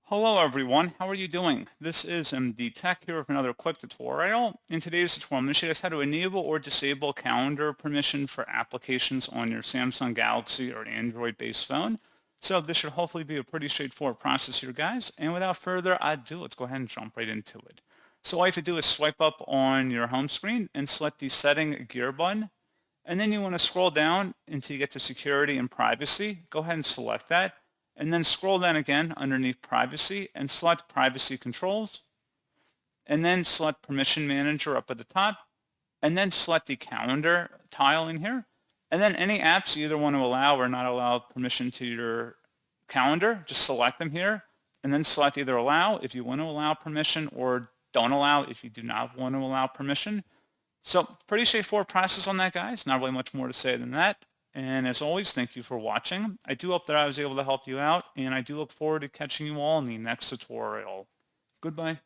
Hello everyone, how are you doing? This is MD Tech here with another quick tutorial. In today's tutorial, I'm going to show you guys how to enable or disable calendar permission for applications on your Samsung Galaxy or Android-based phone. So this should hopefully be a pretty straightforward process here, guys. And without further ado, let's go ahead and jump right into it. So all you have to do is swipe up on your home screen and select the Setting Gear button. And then you want to scroll down until you get to Security and Privacy. Go ahead and select that. And then scroll down again underneath Privacy and select Privacy Controls. And then select Permission Manager up at the top. And then select the Calendar tile in here. And then any apps you either want to allow or not allow permission to your calendar, just select them here. And then select either allow if you want to allow permission or don't allow if you do not want to allow permission. So pretty straightforward process on that, guys. Not really much more to say than that. And as always, thank you for watching. I do hope that I was able to help you out, and I do look forward to catching you all in the next tutorial. Goodbye.